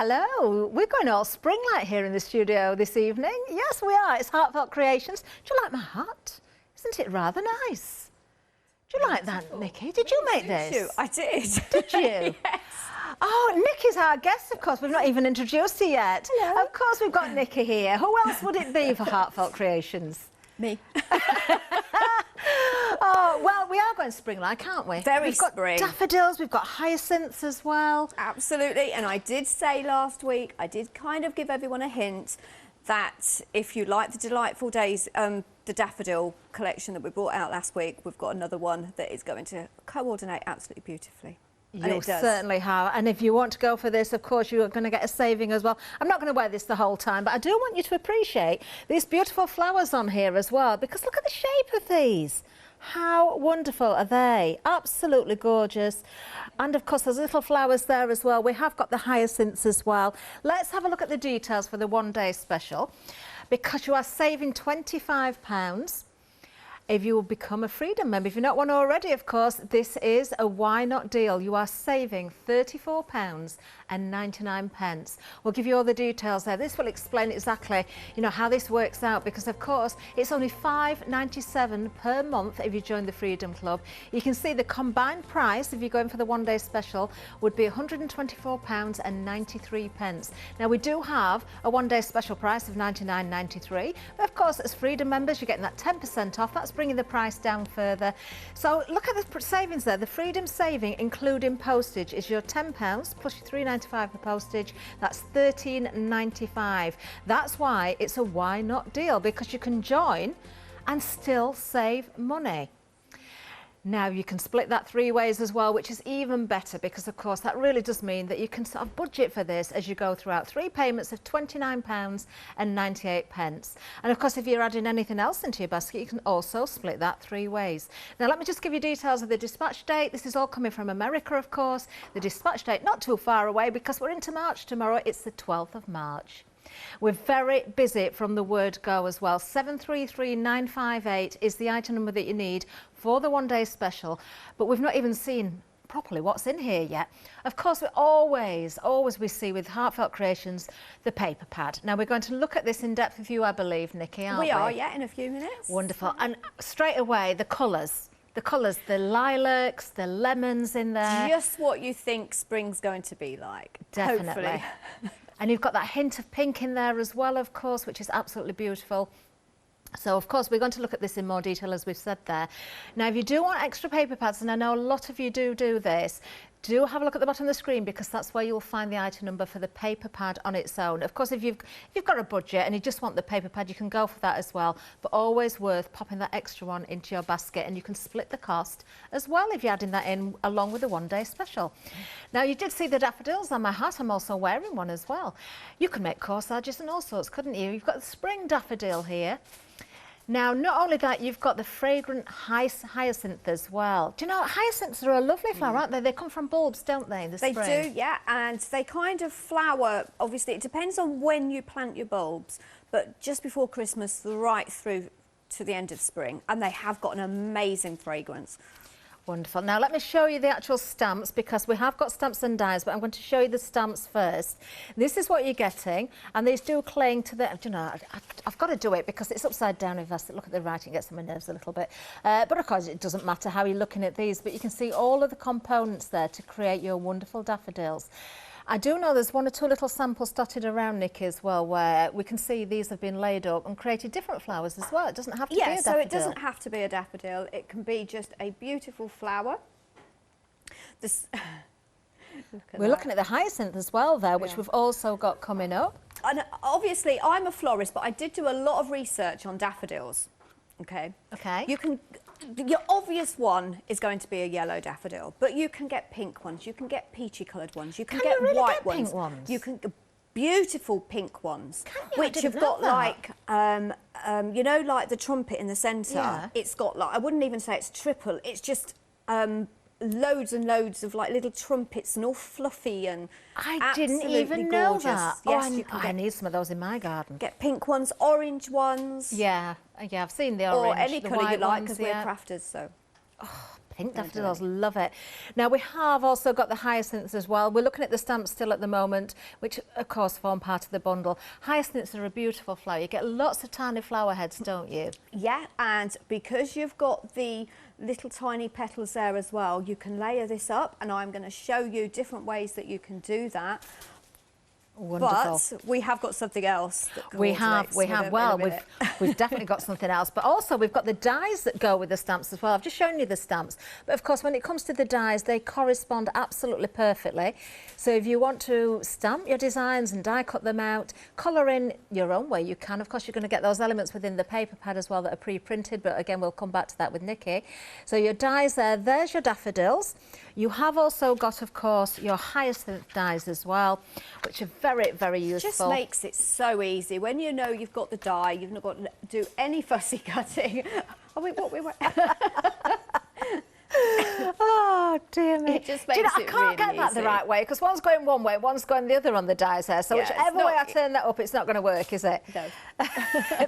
Hello, we're going all spring-like here in the studio this evening. Yes, we are. It's Heartfelt Creations. Do you like my hat? Isn't it rather nice? Do you like that, Nikki? Did you make this? I did. Did you? Yes. Oh, Nikki's our guest, of course. We've not even introduced her yet. Hello. Of course, we've got Nikki here. Who else would it be for Heartfelt Creations? Me. Oh, well, we are going spring-like, aren't we? Very We've got spring. Daffodils, we've got Hyacinths as well. Absolutely. And I did say last week, I did kind of give everyone a hint that if you like the Delightful Days, the Daffodil collection that we brought out last week, we've got another one that is going to coordinate absolutely beautifully. You certainly have. And if you want to go for this, of course, you're going to get a saving as well. I'm not going to wear this the whole time, but I do want you to appreciate these beautiful flowers on here as well, because look at the shape of these. How wonderful are they? Absolutely gorgeous. And of course, there's little flowers there as well. We have got the hyacinths as well. Let's have a look at the details for the one-day special, because you are saving £25 if you will become a Freedom member. If you're not one already, of course, this is a why not deal. You are saving £34.99. We'll give you all the details there. This will explain exactly, you know, how this works out, because of course it's only £5.97 per month if you join the Freedom Club. You can see the combined price if you're going for the one-day special would be £124.93. Now we do have a one-day special price of $99.93, but of course as Freedom members you're getting that 10% off. That's bringing the price down further. So look at the savings there. The Freedom saving, including postage, is your £10 plus your £3.95 for postage. That's £13.95. That's why it's a why not deal, because you can join and still save money. Now you can split that 3 ways as well, which is even better, because of course that really does mean that you can sort of budget for this as you go throughout 3 payments of £29.98. And of course, if you're adding anything else into your basket, you can also split that 3 ways. Now let me just give you details of the dispatch date. This is all coming from America, of course. The dispatch date not too far away, because we're into March tomorrow. It's the 12th of March. We're very busy from the word go as well. 733958 is the item number that you need for the one-day special, but we've not even seen properly what's in here yet. Of course, we always we see with Heartfelt Creations the paper pad. Now we're going to look at this in depth with you, I believe, Nikki, aren't we? We are, yeah, in a few minutes. Wonderful. And straight away, the colours. The colours, the lilacs, the lemons in there. Just what you think spring's going to be like. Definitely. Hopefully. And you've got that hint of pink in there as well, of course, which is absolutely beautiful. So, of course, we're going to look at this in more detail, as we've said there. Now, if you do want extra paper pads, and I know a lot of you do this, do have a look at the bottom of the screen, because that's where you'll find the item number for the paper pad on its own. Of course, if you've got a budget and you just want the paper pad, you can go for that as well, but always worth popping that extra one into your basket, and you can split the cost as well if you're adding that in along with the one-day special. Now, you did see the daffodils on my hat. I'm also wearing one as well. You can make corsages and all sorts, couldn't you? You've got the spring daffodil here. Now, not only that, you've got the fragrant hyacinth as well. Do you know, hyacinths are a lovely flower, aren't they? They come from bulbs, don't they, in the spring? They do, yeah, and they kind of flower, obviously, it depends on when you plant your bulbs, but just before Christmas, right through to the end of spring, and they have got an amazing fragrance. Wonderful. Now let me show you the actual stamps, because we have got stamps and dies, but I'm going to show you the stamps first. This is what you're getting, and these do cling to the, you know, I've got to do it because it's upside down. If I look at the writing, it gets on my nerves a little bit. But of course, it doesn't matter how you're looking at these, but you can see all of the components there to create your wonderful daffodils. I do know there's 1 or 2 little samples dotted around, Nikki, as well, where we can see these have been laid up and created different flowers as well. It doesn't have to be a daffodil. Yeah, so it doesn't have to be a daffodil. It can be just a beautiful flower. We're looking at the hyacinth as well there, which we've also got coming up. And obviously, I'm a florist, but I did do a lot of research on daffodils. Okay. Okay. Your obvious one is going to be a yellow daffodil, but you can get pink ones, you can get peachy coloured ones, you can get really white get ones. pink ones. You can get beautiful pink ones, which have got like, you know, like the trumpet in the centre. Yeah. It's got like, I wouldn't even say it's triple. It's just loads and loads of like little trumpets and all fluffy and I didn't even know gorgeous. that. Yes, I need some of those in my garden. Get pink ones, orange ones. Yeah, I've seen the orange. Or any the colour you white like, ones, because we're crafters, so. Oh, think Daffodils love it. Now we have also got the Hyacinths as well. We're looking at the stamps still at the moment, which of course form part of the bundle. Hyacinths are a beautiful flower. You get lots of tiny flower heads, don't you? Yeah, and because you've got the little tiny petals there as well, you can layer this up, and I'm going to show you different ways that you can do that. Wonderful. But we have got something else that we have. Well, we've definitely got something else, but also we've got the dies that go with the stamps as well. I've just shown you the stamps, but of course when it comes to the dies, they correspond absolutely perfectly. So if you want to stamp your designs and die cut them out, colour in your own way, you can. Of course you're going to get those elements within the paper pad as well that are pre-printed, but again we'll come back to that with Nikki. So your dies there's your daffodils. You have also got, of course, your hyacinth dies as well, which are very, very useful. Just makes it so easy. When you know you've got the die, you've not got to do any fussy cutting. Oh, wait, what we were... Oh, dear me. It just makes I can't get that the right way, because one's going one way, one's going the other on the dies there. So whichever way I turn that up, it's not going to work, is it? No.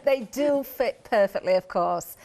They do fit perfectly, of course.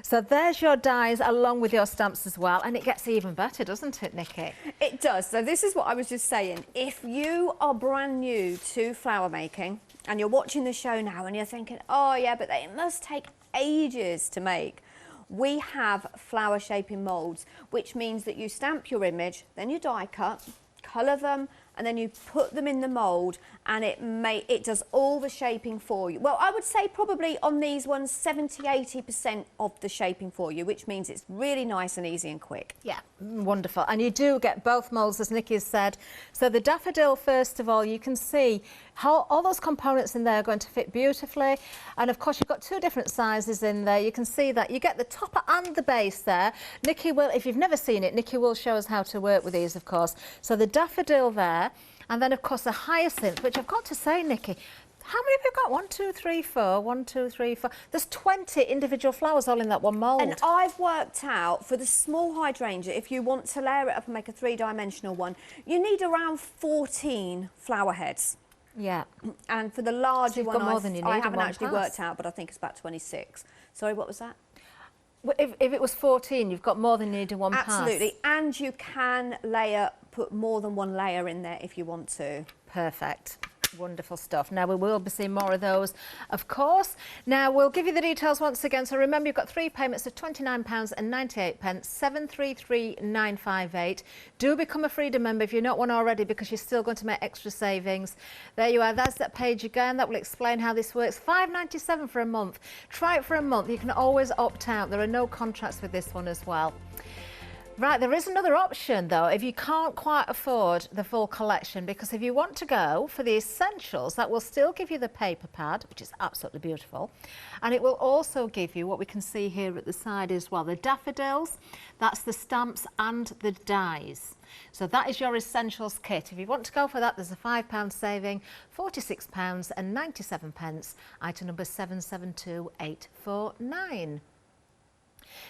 So there's your dies along with your stamps as well, and it gets even better, doesn't it, Nikki? It does. So this is what I was just saying. If you are brand new to flower making and you're watching the show now and you're thinking, oh yeah, but they must take ages to make, we have flower shaping moulds, which means that you stamp your image, then you die cut, colour them, and then you put them in the mould, and it does all the shaping for you. Well, I would say probably on these ones 70–80% of the shaping for you, which means it's really nice and easy and quick. Yeah, wonderful. And you do get both moulds, as Nikki has said. So the daffodil, first of all, you can see how all those components in there are going to fit beautifully. And of course, you've got two different sizes in there. You can see that you get the topper and the base there. Nikki will, if you've never seen it, Nikki will show us how to work with these, of course. So the daffodil there, and then of course the hyacinth, which I've got to say, Nikki, how many have you got? 1, 2, 3, 4. 1, 2, 3, 4. There's 20 individual flowers all in that one mould. And I've worked out for the small hydrangea, if you want to layer it up and make a 3-dimensional one, you need around 14 flower heads. Yeah. And for the larger you've one, got more than you need I in haven't one actually pass. worked out, but I think it's about 26. Sorry, what was that? Well, if it was 14, you've got more than you need in one pass. Absolutely. And you can put more than one layer in there if you want to. Perfect. Wonderful stuff. Now we will be seeing more of those, of course. Now we'll give you the details once again. So remember, you've got 3 payments of £29.98, 733,958. Do become a Freedom member if you're not one already, because you're still going to make extra savings. There you are. That's that page again. That will explain how this works. £5.97 for a month. Try it for a month. You can always opt out. There are no contracts with this one as well. Right, there is another option though if you can't quite afford the full collection, because if you want to go for the essentials, that will still give you the paper pad, which is absolutely beautiful, and it will also give you what we can see here at the side as well, the daffodils, that's the stamps and the dies. So that is your essentials kit. If you want to go for that, there's a £5 saving, £46.97, item number 772849.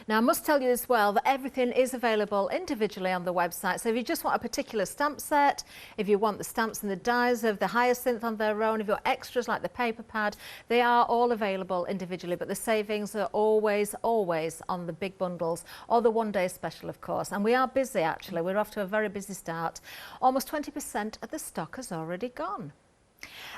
Now, I must tell you as well that everything is available individually on the website. So if you just want a particular stamp set, if you want the stamps and the dies of the hyacinth on their own, if you want extras like the paper pad, they are all available individually. But the savings are always, always on the big bundles or the one-day special, of course. And we are busy, actually. We're off to a very busy start. Almost 20% of the stock has already gone.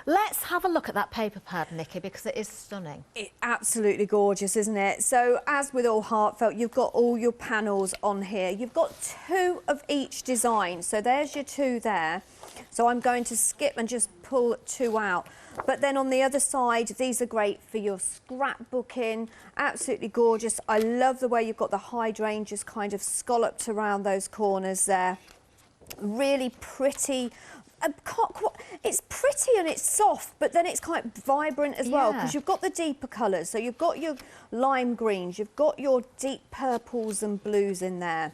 Let's have a look at that paper pad, Nikki, because it is stunning. It's absolutely gorgeous, isn't it? So, as with all Heartfelt, you've got all your panels on here. You've got 2 of each design. So there's your 2 there. So I'm going to skip and just pull 2 out. But then on the other side, these are great for your scrapbooking. Absolutely gorgeous. I love the way you've got the hydrangeas kind of scalloped around those corners there. Really pretty. It's pretty and it's soft, but then it's quite vibrant as well, because you've got the deeper colours. So you've got your lime greens, you've got your deep purples and blues in there.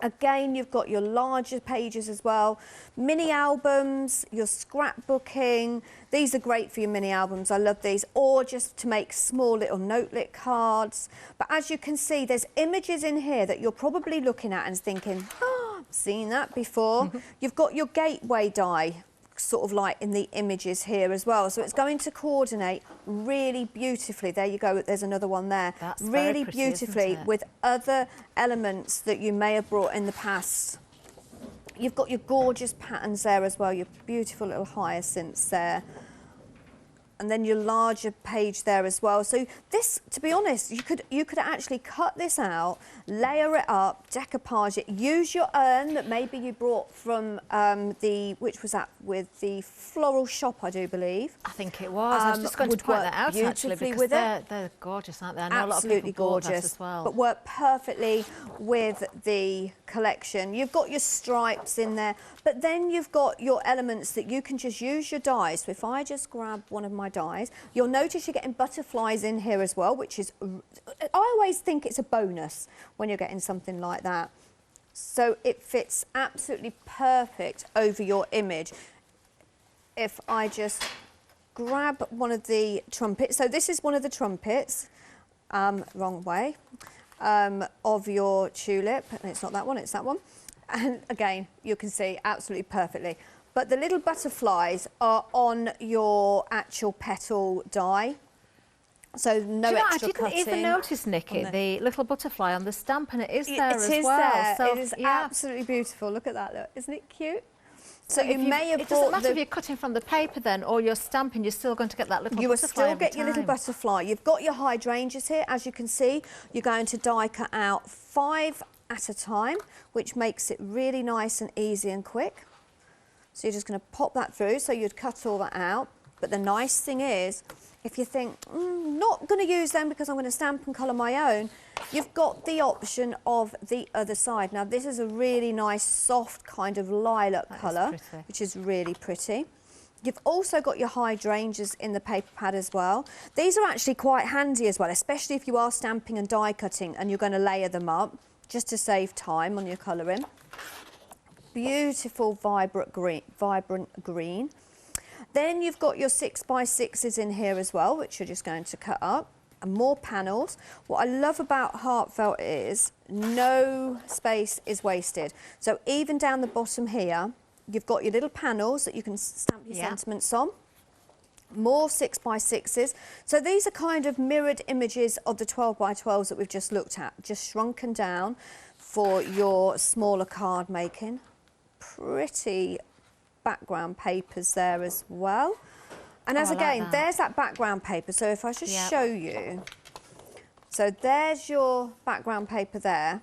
Again, you've got your larger pages as well. Mini albums, your scrapbooking. These are great for your mini albums. I love these. Or just to make small little notelet cards. But as you can see, there's images in here that you're probably looking at and thinking, oh, I've seen that before. You've got your gateway die. sort of like in the images here as well. So it's going to coordinate really beautifully. There you go, there's another one there. That's really very pretty, beautifully isn't it? with other elements that you may have brought in the past. You've got your gorgeous patterns there as well, your beautiful little hyacinths there. And then your larger page there as well. So this, to be honest, you could actually cut this out, layer it up, decoupage it, use your urn that maybe you brought from which was that with the floral shop, I do believe. I think it was. I was just going to point that out actually because they're gorgeous, aren't they? I know Absolutely a lot of people bought gorgeous that as well. but work perfectly with the collection. You've got your stripes in there, but then you've got your elements that you can just use your dies. So if I just grab one of my dies, you'll notice you're getting butterflies in here as well, which is, I always think it's a bonus when you're getting something like that. So it fits absolutely perfect over your image. If I just grab one of the trumpets, so this is one of the trumpets, wrong way, of your tulip, and it's not that one, it's that one. And again, you can see absolutely perfectly. But the little butterflies are on your actual petal die. So no extra cutting. I didn't even notice, Nikki, the little butterfly on the stamp, and it is there as well. There. So, it is absolutely beautiful. Look at that, look. Isn't it cute? So you may have. It doesn't matter if you're cutting from the paper then, or you're stamping. You're still going to get that little. You will butterfly still get your little butterfly. You've got your hydrangeas here, as you can see. You're going to die cut out 5 at a time, which makes it really nice and easy and quick. So you're just going to pop that through. So you'd cut all that out. But the nice thing is, if you think, not going to use them because I'm going to stamp and colour my own, you've got the option of the other side. Now, this is a really nice, soft kind of lilac colour, which is really pretty. You've also got your hydrangeas in the paper pad as well. These are actually quite handy as well, especially if you are stamping and die cutting and you're going to layer them up, just to save time on your colouring. Beautiful, vibrant green. Then you've got your 6x6s in here as well, which you're just going to cut up, and more panels. What I love about Heartfelt is no space is wasted. So even down the bottom here, you've got your little panels that you can stamp your sentiments on. More 6x6s. So these are kind of mirrored images of the 12x12s that we've just looked at, just shrunken down for your smaller card making. Pretty background papers there as well. And as again, there's that background paper. So if I just show you, so there's your background paper there,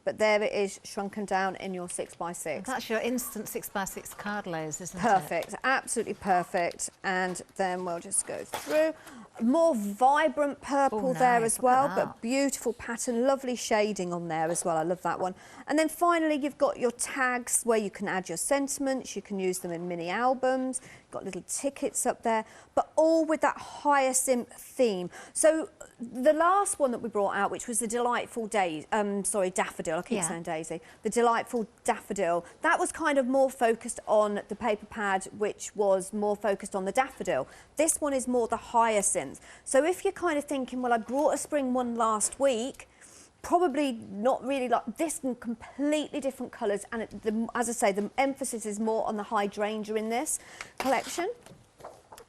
but there it is shrunken down in your 6x6. That's your instant 6x6 card layers, isn't it? Perfect, absolutely perfect. And then we'll just go through. More vibrant purple there as well, but beautiful pattern, lovely shading on there as well. I love that one. And then finally, you've got your tags where you can add your sentiments. You can use them in mini albums. Got little tickets up there, but all with that hyacinth theme. So the last one that we brought out, which was the delightful daffodil. I keep saying daisy. The delightful daffodil. That was kind of more focused on the paper pad, which was more focused on the daffodil. This one is more the hyacinth. So if you're kind of thinking, well, I brought a spring one last week, probably not really like this, in completely different colours, and as I say, the emphasis is more on the hydrangea in this collection.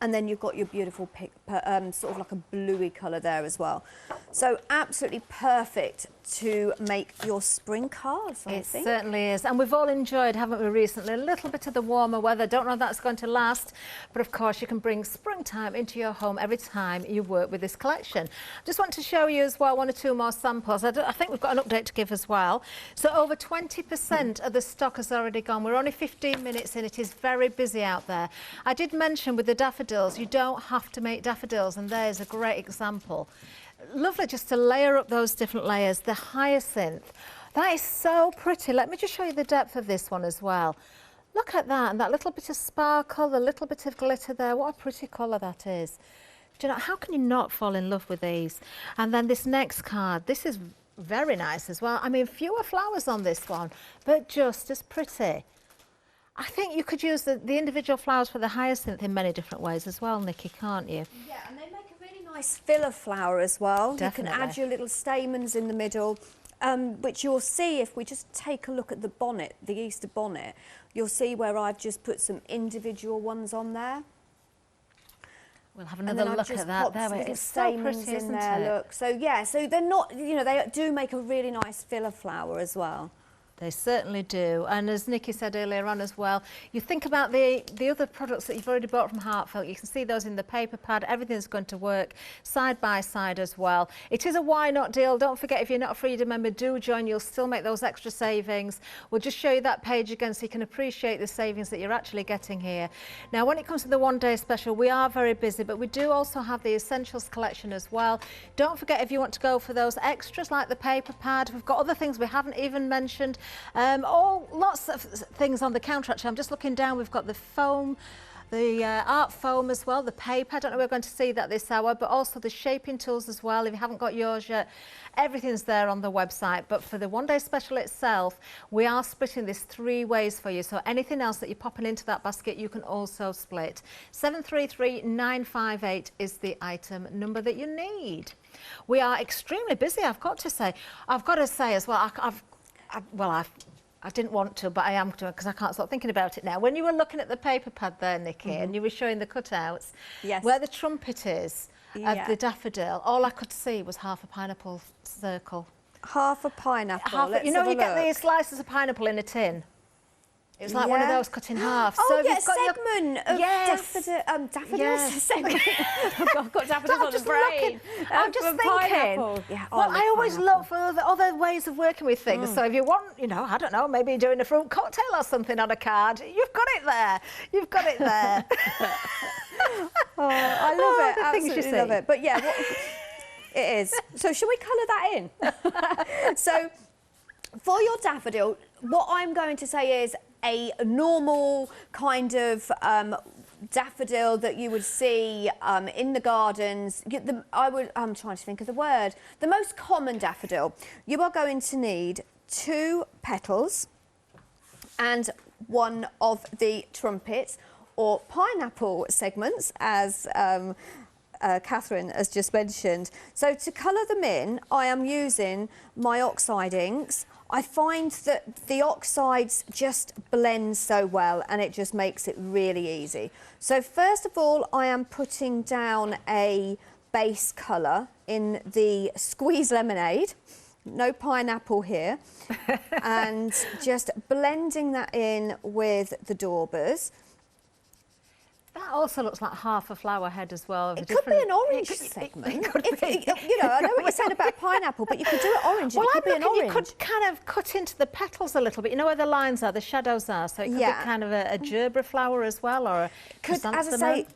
And then you've got your beautiful sort of like a bluey colour there as well. So absolutely perfect to make your spring cards, I think. It certainly is. And we've all enjoyed, haven't we, recently, a little bit of the warmer weather. Don't know if that's going to last, but of course you can bring springtime into your home every time you work with this collection. Just want to show you as well 1 or 2 more samples. I think we've got an update to give as well. So over 20% of the stock has already gone. We're only 15 minutes in. It is very busy out there. I did mention with the daffodils, you don't have to make daffodils, and there's a great example. Lovely just to layer up those different layers. The hyacinth, that is so pretty. Let me just show you the depth of this one as well. Look at that, and that little bit of sparkle, the little bit of glitter there. What a pretty colour that is. Do you know, how can you not fall in love with these? And then this next card, this is very nice as well. I mean, fewer flowers on this one, but just as pretty. I think you could use the individual flowers for the hyacinth in many different ways as well, Nikki, can't you? Yeah, and they make a really nice filler flower as well. Definitely. You can add your little stamens in the middle. which you'll see if we just take a look at the bonnet, the Easter bonnet, you'll see where I've just put some individual ones on there. We'll have another look at that. There we go. It's so pretty, isn't it? Look. So yeah, so they're not, you know, they do make a really nice filler flower as well. They certainly do. And as Nikki said earlier on as well, you think about the other products that you've already bought from Heartfelt. You can see those in the paper pad. Everything's going to work side by side as well. It is a why not deal. Don't forget, if you're not a Freedom member, do join. You'll still make those extra savings. We'll just show you that page again so you can appreciate the savings that you're actually getting here. Now, when it comes to the one-day special, we are very busy, but we do also have the Essentials collection as well. Don't forget, if you want to go for those extras like the paper pad, we've got other things we haven't even mentioned. Lots of things on the counter actually. I'm just looking down. We've got the foam, the art foam as well, the paper. I don't know if we're going to see that this hour, but also the shaping tools as well. If you haven't got yours yet, everything's there on the website. But for the one-day special itself, we are splitting this 3 ways for you. So anything else that you're popping into that basket, you can also split. 733958 is the item number that you need. We are extremely busy, I've got to say. I've got to say as well, I didn't want to, but I am to, because I can't stop thinking about it now. When you were looking at the paper pad there, Nikki, and you were showing the cutouts, yes, where the trumpet is of the daffodil, all I could see was half a pineapple circle. Half a pineapple. You know, you get these slices of pineapple in a tin. It's like one of those cut in half. Oh, so yeah, segment of daffodils. Yes. I've got daffodils on the brain. I'm just thinking, pineapple. Yeah, well, I always look for other ways of working with things. So if you want, you know, I don't know, maybe doing a fruit cocktail or something on a card, you've got it there. You've got it there. I love it. Absolutely love it. But yeah, it is. So shall we colour that in? So for your daffodil, what I'm going to say is a normal kind of daffodil that you would see in the gardens. I'm trying to think of the word. The most common daffodil. You are going to need 2 petals and 1 of the trumpets or pineapple segments, as Catherine has just mentioned. So to colour them in, I am using my oxide inks. I find that the oxides just blend so well and it just makes it really easy. So first of all, I am putting down a base colour in the Squeeze Lemonade. No pineapple here. And just blending that in with the daubers. That also looks like half a flower head as well. It could be an orange segment. You know, I know what you're saying about pineapple, but you could do it orange. Well, it could be an orange. You could kind of cut into the petals a little bit. You know where the lines are, the shadows are. So it could be kind of a gerbera flower as well, or a as I say,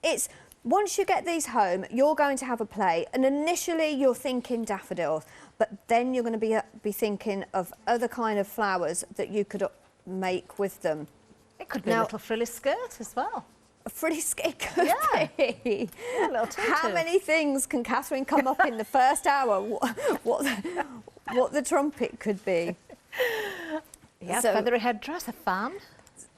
it's once you get these home, you're going to have a play, and initially you're thinking daffodils, but then you're going to be thinking of other kind of flowers that you could make with them. It could be a little frilly skirt as well. A frilly skirt could be. Yeah, a little tutu. How many things can Catherine come up in the first hour? What the trumpet could be. Yeah, so, feathery headdress, a fan.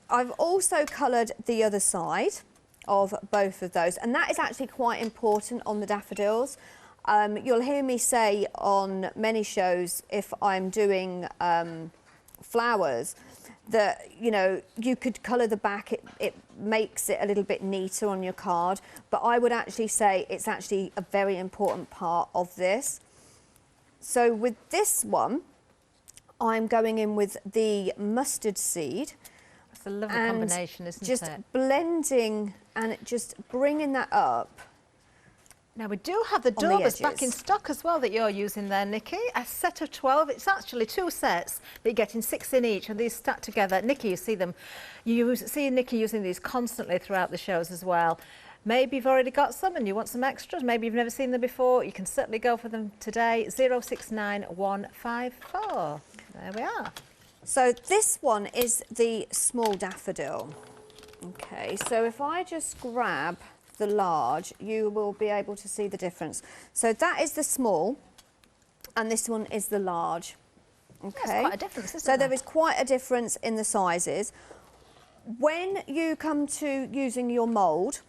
I've also coloured the other side of both of those, and that is actually quite important on the daffodils. You'll hear me say on many shows, if I'm doing flowers, that, you know, you could colour the back, it makes it a little bit neater on your card, but I would actually say it's actually a very important part of this. So with this one, I'm going in with the mustard seed. It's a lovely combination, isn't it? Just blending and just bringing that up. Now, we do have the daubers back in stock as well that you're using there, Nikki. A set of 12. It's actually 2 sets that you're getting 6 in each, and these stacked together. Nikki, you see them. You see Nikki using these constantly throughout the shows as well. Maybe you've already got some and you want some extras. Maybe you've never seen them before. You can certainly go for them today. 069154. There we are. So this one is the small daffodil. Okay, so if I just grab the large, you will be able to see the difference. So that is the small and this one is the large. Okay, that's quite a difference, isn't so there is quite a difference in the sizes. When you come to using your mould,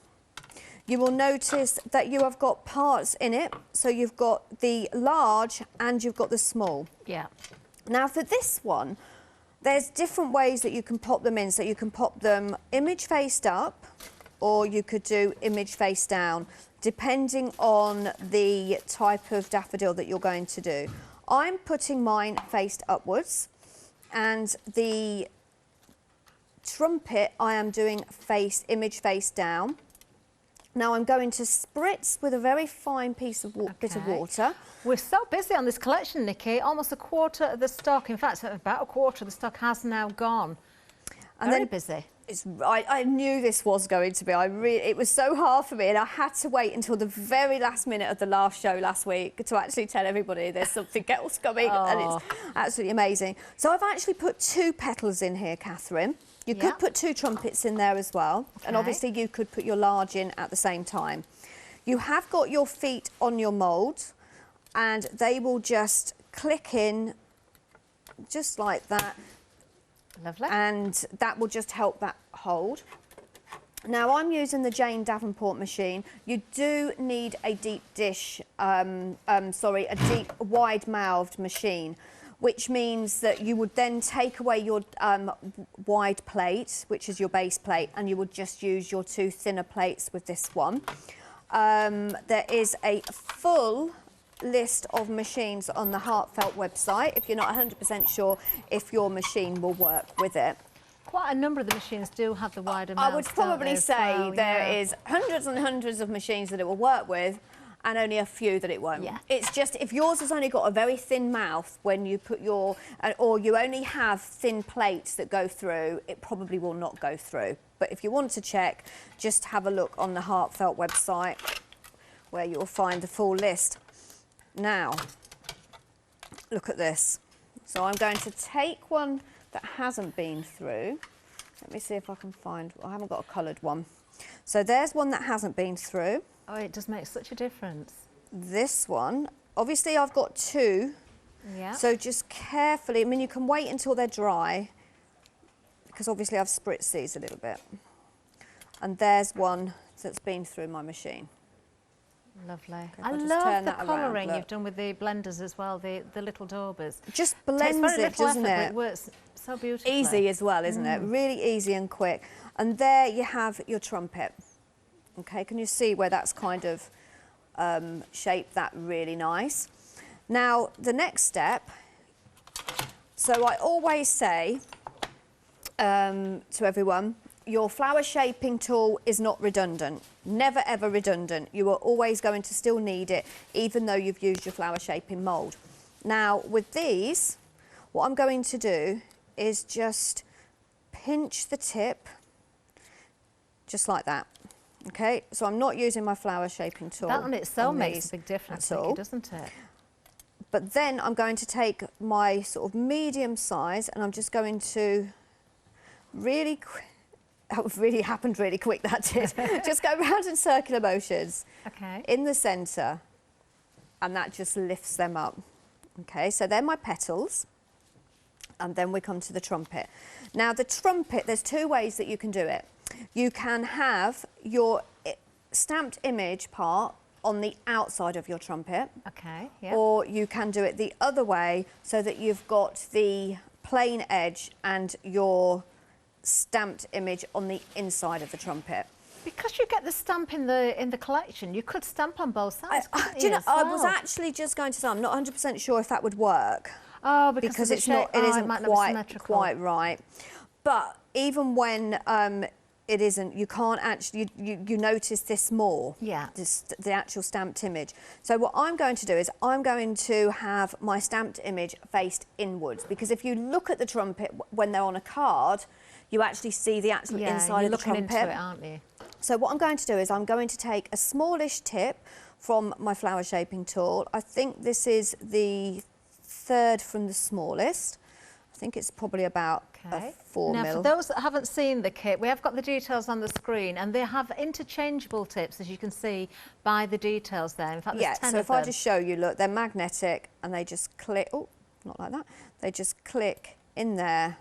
you will notice that you have got parts in it. So you've got the large and you've got the small. Yeah. Now for this one, there's different ways that you can pop them in. So you can pop them image faced up, or you could do image face down, depending on the type of daffodil that you're going to do. I'm putting mine faced upwards, and the trumpet I am doing image face down. Now I'm going to spritz with a very fine bit of water. We're so busy on this collection, Nikki. Almost a quarter of the stock, in fact, about a quarter of the stock has now gone. And Very then busy. I knew this was going to be. It was so hard for me, and I had to wait until the very last minute of the last show last week to actually tell everybody there's something else coming, and it's absolutely amazing. So I've actually put 2 petals in here, Catherine. You could put 2 trumpets in there as well, and obviously you could put your large in at the same time. You have got your feet on your mould, and they will just click in just like that. Lovely. And that will just help that hold. Now I'm using the Jane Davenport machine. You do need a deep dish, a deep wide-mouthed machine, which means that you would then take away your wide plate, which is your base plate, and you would just use your 2 thinner plates with this one. There is a full list of machines on the Heartfelt website if you're not 100% sure if your machine will work with it. Quite a number of the machines do have the wider mouths. I would probably say there is hundreds and hundreds of machines that it will work with, and only a few that it won't. Yeah. It's just if yours has only got a very thin mouth when you put your, or you only have thin plates that go through, it probably will not go through. But if you want to check, just have a look on the Heartfelt website where you'll find the full list. Now, look at this. So I'm going to take one that hasn't been through. Let me see if I can find, I haven't got a coloured one. So there's one that hasn't been through. Oh, it does make such a difference. This one, obviously I've got 2. Yeah. So just carefully, I mean, you can wait until they're dry, because obviously I've spritzed these a little bit. And there's one that's been through my machine. Lovely. If I just love turn the that around, colouring look. you've done with the blenders as well, the little daubers. Just Takes blends very it, little doesn't effort, but it? it works so beautifully. Easy as well, isn't it? Really easy and quick. And there you have your trumpet. Okay, can you see where that's kind of shaped that really nice? Now, the next step, so I always say to everyone, your flower shaping tool is not redundant. Never ever redundant. You are always going to still need it, even though you've used your flower shaping mould. Now, with these, what I'm going to do is just pinch the tip, just like that. Okay, so I'm not using my flower shaping tool. That on itself makes a big difference, Nikki, all. doesn't it? But then I'm going to take my sort of medium size, and I'm just going to really that really happened really quick, that did. Just go round in circular motions. Okay. In the centre, and that just lifts them up. Okay, so they're my petals, and then we come to the trumpet. Now the trumpet, there's 2 ways that you can do it. You can have your stamped image part on the outside of your trumpet. Okay, yeah. Or you can do it the other way, so that you've got the plain edge and your stamped image on the inside of the trumpet. Because you get the stamp in the collection, you could stamp on both sides. Do you know, I was actually just going to say, I'm not 100% sure if that would work. Oh, because of the it's not, it shape. isn't It might not be quite symmetrical. right. But even when it isn't, you can't actually, you notice this more. Yeah. The actual stamped image. So what I'm going to do is I'm going to have my stamped image faced inwards, because if you look at the trumpet when they're on a card, you actually see the actual inside of the trumpet. You're looking into it, aren't you? So what I'm going to do is I'm going to take a smallish tip from my flower shaping tool. I think this is the 3rd from the smallest. I think it's probably about a 4 now, mil. for those that haven't seen the kit, we have got the details on the screen, and they have interchangeable tips, as you can see by the details there. In fact, there's 10 so of if I them. just show you, look, they're magnetic, and they just click, oh, not like that. They just click in there.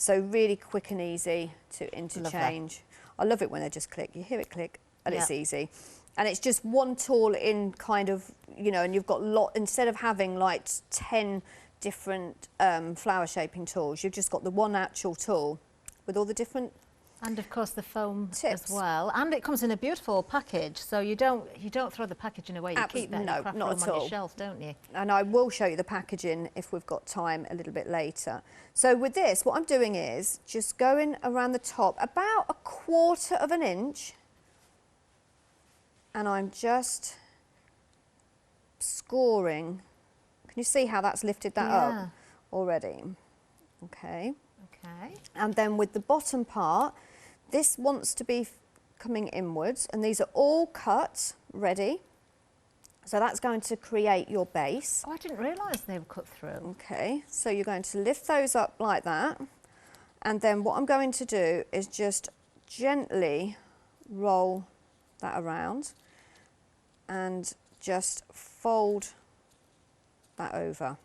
So really quick and easy to interchange. I love it when they just click. You hear it click, and it's easy. And it's just one tool in kind of, you know, and you've got instead of having like 10 different flower shaping tools, you've just got the one actual tool with all the different and of course the foam tips as well. And it comes in a beautiful package, so you don't throw the packaging away. You keep that in the craft room on your shelf, don't you? And I will show you the packaging if we've got time a little bit later. So with this, what I'm doing is just going around the top about 1/4 of an inch, and I'm just scoring. Can you see how that's lifted that up already? Okay. Okay. And then with the bottom part, this wants to be coming inwards, and these are all cut ready. So that's going to create your base. Oh, I didn't realise they were cut through. Okay, so you're going to lift those up like that. And then what I'm going to do is just gently roll that around and just fold that over.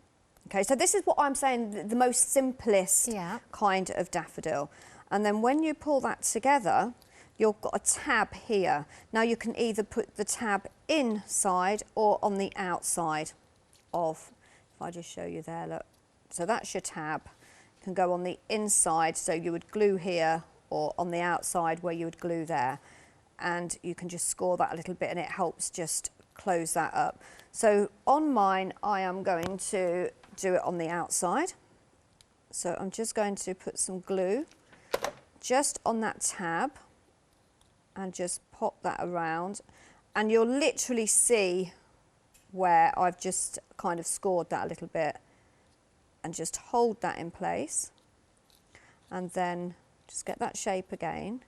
Okay, so this is what I'm saying, the most simplest kind of daffodil. And then when you pull that together, you've got a tab here. Now you can either put the tab inside or on the outside of, if I just show you there, look. So that's your tab. It can go on the inside, so you would glue here, or on the outside where you would glue there. And you can just score that a little bit and it helps just close that up. So on mine, I am going to do it on the outside. So I'm just going to put some glue just on that tab and just pop that around, and you'll literally see where I've just kind of scored that a little bit, and just hold that in place, and then just get that shape again.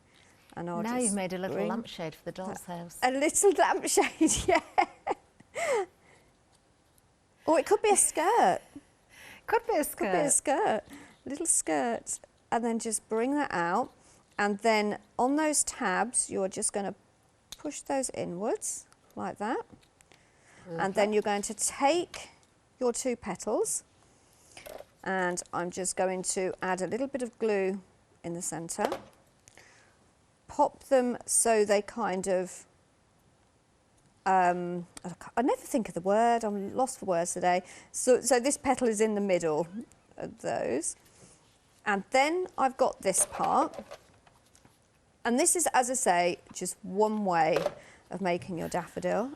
And I'll now just you've made a little lampshade for the doll's house. A little lampshade, yeah. Or it could be a skirt. Could be a skirt. Could be a skirt. Little skirt. And then just bring that out. And then on those tabs, you're just going to push those inwards like that. And then you're going to take your 2 petals, and I'm just going to add a little bit of glue in the centre. Pop them so they kind of, I never think of the word, I'm lost for words today. So this petal is in the middle of those. And then I've got this part. And this is, as I say, just one way of making your daffodil.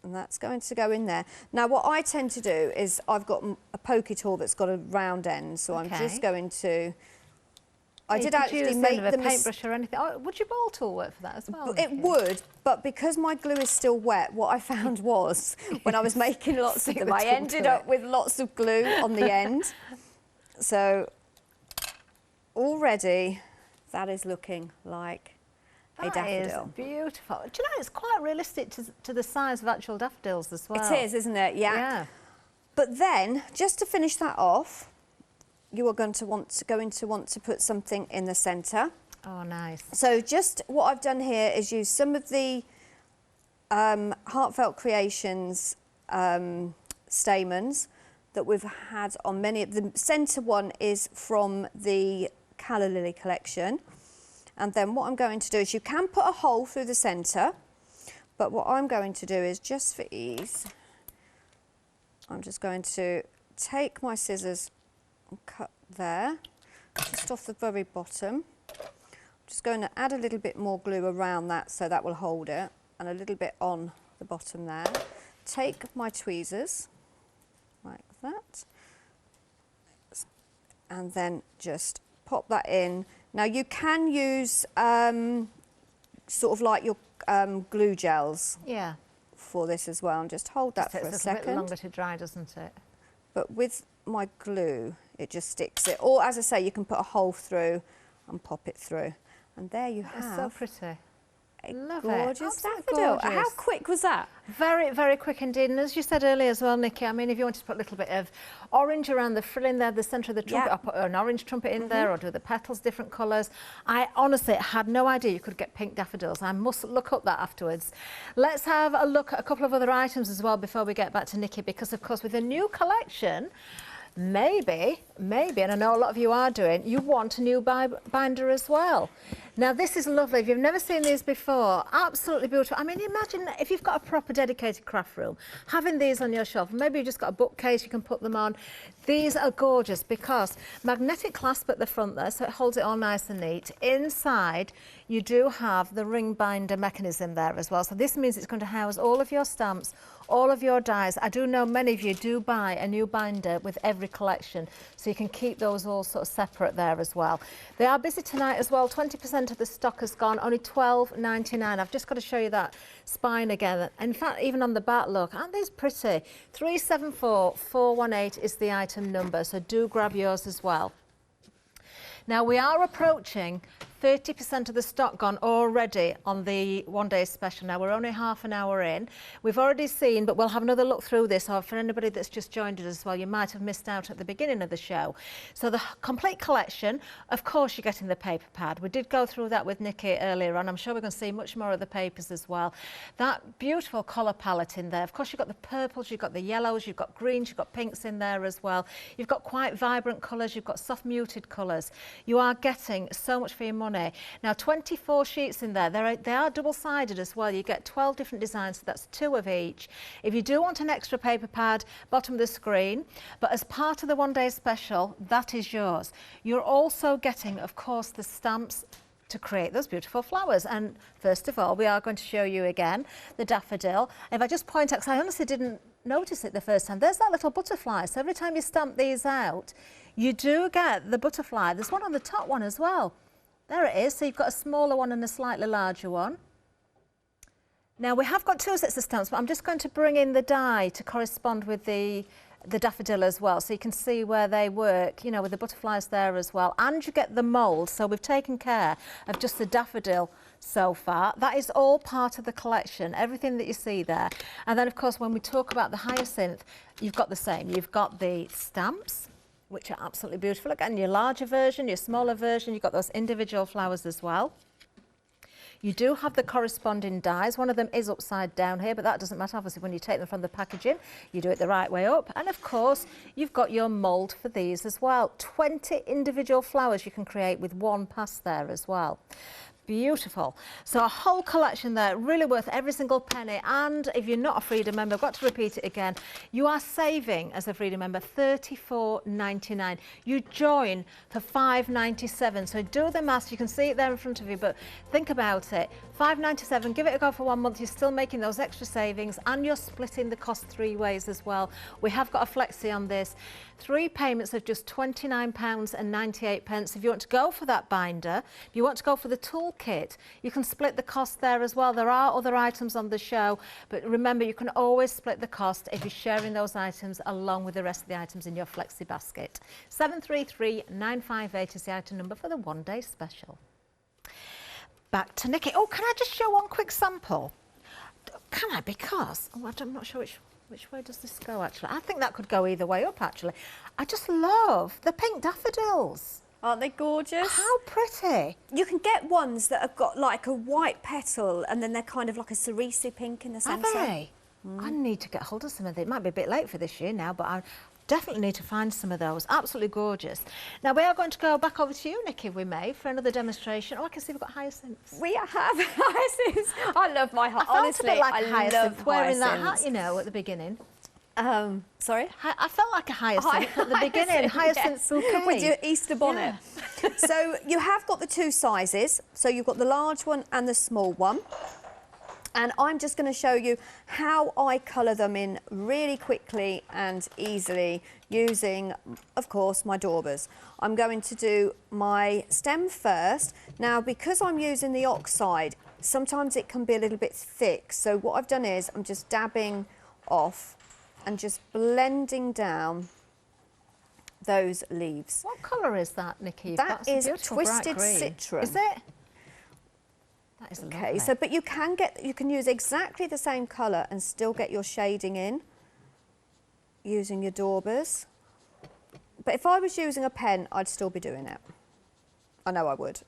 And that's going to go in there. Now, what I tend to do is I've got a pokey tool that's got a round end, so I'm just going to... I did actually make a paintbrush or anything. Oh, would your ball tool work for that as well? It would, but because my glue is still wet, what I found was when I was making lots of them, I ended up with lots of glue on the end. So already that is looking like a daffodil. That is beautiful. Do you know, it's quite realistic to the size of actual daffodils as well. It is, isn't it? Yeah. But then, just to finish that off, you are going to want to put something in the centre. Oh, nice. So just what I've done here is use some of the Heartfelt Creations stamens that we've had on many. The centre one is from the Calla Lily collection. And then what I'm going to do is you can put a hole through the centre, but what I'm going to do is, just for ease, I'm just going to take my scissors and cut there, just off the very bottom. I'm just going to add a little bit more glue around that so that will hold it, and a little bit on the bottom there. Take my tweezers, like that, and then just pop that in. Now you can use sort of like your glue gels for this as well, and just hold that for a second. It's a bit longer to dry, doesn't it? But with my glue, it just sticks it. Or, as I say, you can put a hole through and pop it through. And there you have. It's so pretty. Love gorgeous it. daffodil. How quick was that? Very, very quick indeed. And as you said earlier as well, Nikki, I mean, if you wanted to put a little bit of orange around the frill in there, the centre of the trumpet, or put an orange trumpet in there, or do the petals different colours. I honestly had no idea you could get pink daffodils. I must look up that afterwards. Let's have a look at a couple of other items as well before we get back to Nikki, because of course with a new collection, maybe maybe, and I know a lot of you are doing, you want a new binder as well. Now this is lovely. If you've never seen these before, absolutely beautiful. I mean, imagine if you've got a proper dedicated craft room, having these on your shelf. Maybe you've just got a bookcase you can put them on. These are gorgeous because magnetic clasp at the front there, so it holds it all nice and neat. Inside, you do have the ring binder mechanism there as well. So this means it's going to house all of your stamps, all of your dies. I do know many of you do buy a new binder with every collection, so you can keep those all sort of separate there as well. They are busy tonight as well. 20% of the stock has gone, only £12.99. I've just got to show you that spine again. In fact, even on the back, look, aren't these pretty? 374418 is the item number, so do grab yours as well. Now we are approaching 30% of the stock gone already on the one-day special. Now, we're only half an hour in. We've already seen, but we'll have another look through this, or for anybody that's just joined us as well, you might have missed out at the beginning of the show. So the complete collection, of course, you're getting the paper pad. We did go through that with Nikki earlier on. I'm sure we're going to see much more of the papers as well. That beautiful colour palette in there. Of course, you've got the purples, you've got the yellows, you've got greens, you've got pinks in there as well. You've got quite vibrant colours, you've got soft muted colours. You are getting so much for your money. Now, 24 sheets in there. They are double-sided as well. You get 12 different designs, so that's 2 of each. If you do want an extra paper pad, bottom of the screen, but as part of the one-day special, that is yours. You're also getting, of course, the stamps to create those beautiful flowers. And first of all, we are going to show you again the daffodil. If I just point out, because I honestly didn't notice it the first time, there's that little butterfly. So every time you stamp these out, you do get the butterfly. There's one on the top one as well. There it is. So you've got a smaller one and a slightly larger one. Now we have got 2 sets of stamps, but I'm just going to bring in the die to correspond with the daffodil as well, so you can see where they work, you know, with the butterflies there as well. And you get the mould, so we've taken care of just the daffodil so far. That is all part of the collection, everything that you see there. And then, of course, when we talk about the hyacinth, you've got the same. You've got the stamps, which are absolutely beautiful. Again, your larger version, your smaller version, you've got those individual flowers as well. You do have the corresponding dies. One of them is upside down here, but that doesn't matter. Obviously, when you take them from the packaging, you do it the right way up. And of course, you've got your mould for these as well. 20 individual flowers you can create with one pass there as well. Beautiful. So a whole collection there, really worth every single penny. And if you're not a Freedom member, I've got to repeat it again, you are saving as a Freedom member $34.99. You join for $5.97. So do the maths. You can see it there in front of you, but think about it. $5.97, give it a go for 1 month. You're still making those extra savings, and you're splitting the cost 3 ways as well. We have got a flexi on this. 3 payments of just £29.98. If you want to go for that binder, if you want to go for the toolkit, you can split the cost there as well. There are other items on the show, but remember, you can always split the cost if you're sharing those items along with the rest of the items in your flexi basket. 733958 is the item number for the one-day special. Back to Nikki. Oh, can I just show one quick sample? Can I? Because I'm not sure which way does this go, actually. I think that could go either way up, actually. I just love the pink daffodils. Aren't they gorgeous? How pretty. You can get ones that have got like a white petal and then they're kind of like a cerise pink in the centre. Are they? I need to get hold of some of them. It might be a bit late for this year now, but I definitely need to find some of those. Absolutely gorgeous. Now, we are going to go back over to you, Nikki, if we may, for another demonstration. Oh, I can see we've got hyacinths. We have hyacinths. I love my hyacinths. Honestly, a bit like I a hyacinth love wearing hyacinths. that hat, you know, at the beginning. Sorry? I felt like a hyacinth at the beginning. Hyacinth bouquet. With your Easter bonnet. Yeah. So you have got the 2 sizes. So you've got the large one and the small one. And I'm just going to show you how I colour them in really quickly and easily using, of course, my daubers. I'm going to do my stem first. Now, because I'm using the oxide, sometimes it can be a little bit thick. So what I've done is I'm just dabbing off and just blending down those leaves. What colour is that, Nikki? That is Twisted Citron. Is it? That is okay, lovely. so but you can use exactly the same colour and still get your shading in using your daubers. But if I was using a pen, I'd still be doing it. I know I would.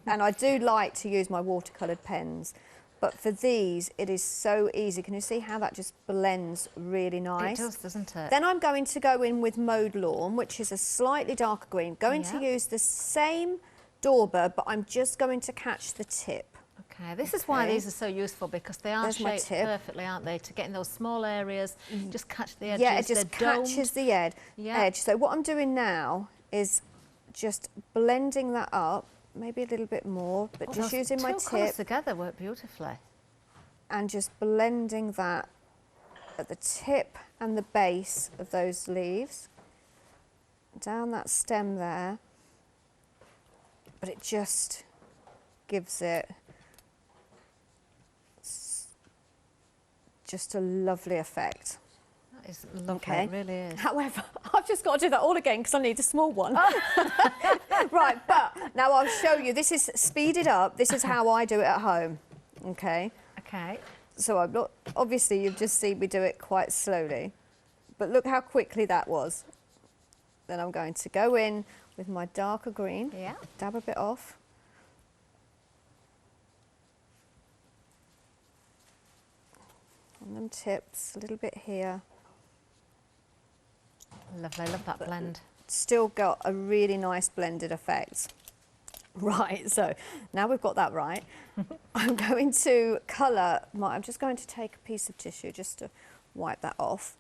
And I do like to use my watercoloured pens. But for these, it is so easy. Can you see how that just blends really nice? It does, doesn't it? Then I'm going to go in with Mowed Lawn, which is a slightly darker green. Going to use the same dauber, but I'm just going to catch the tip. Okay, this is why these are so useful, because they are shaped perfectly, aren't they? To get in those small areas, just catch the edges. Yeah, it just catches the edge. So what I'm doing now is just blending that up, maybe a little bit more, but just using my tip. Two colours together work beautifully. And just blending that at the tip and the base of those leaves, down that stem there. But it just gives it just a lovely effect. That is lovely, it really is. However, I've just got to do that all again because I need a small one. Right, but now I'll show you. This is speeded up. This is how I do it at home, okay? Okay. So I'm not, obviously you've just seen me do it quite slowly, but look how quickly that was. Then I'm going to go in with my darker green, dab a bit off. On them tips, a little bit here. Lovely, I love that blend. Still got a really nice blended effect. Right, so now we've got that right. I'm going to colour I'm just going to take a piece of tissue just to wipe that off.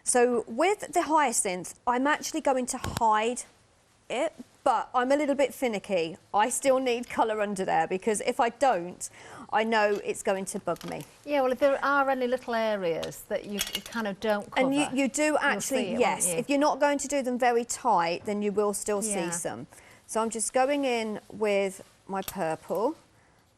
So with the hyacinth, I'm actually going to hide it, but I'm a little bit finicky. I still need colour under there, because if I don't, I know it's going to bug me. Yeah, well, if there are any little areas that you kind of don't cover. And you do actually, yes. If you're not going to do them very tight, then you will still see some. So I'm just going in with my purple,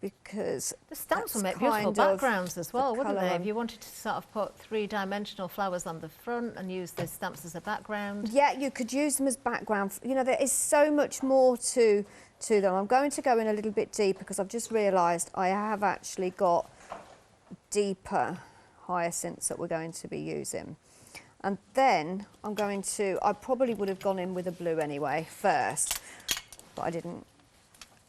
because the stamps will make beautiful backgrounds as well, wouldn't they? If you wanted to sort of put three-dimensional flowers on the front and use the stamps as a background. Yeah, you could use them as background. You know, there is so much more to them. I'm going to go in a little bit deeper because I've just realised I have actually got deeper hyacinths that we're going to be using. And then I'm going to, I probably would have gone in with a blue anyway first, but I didn't.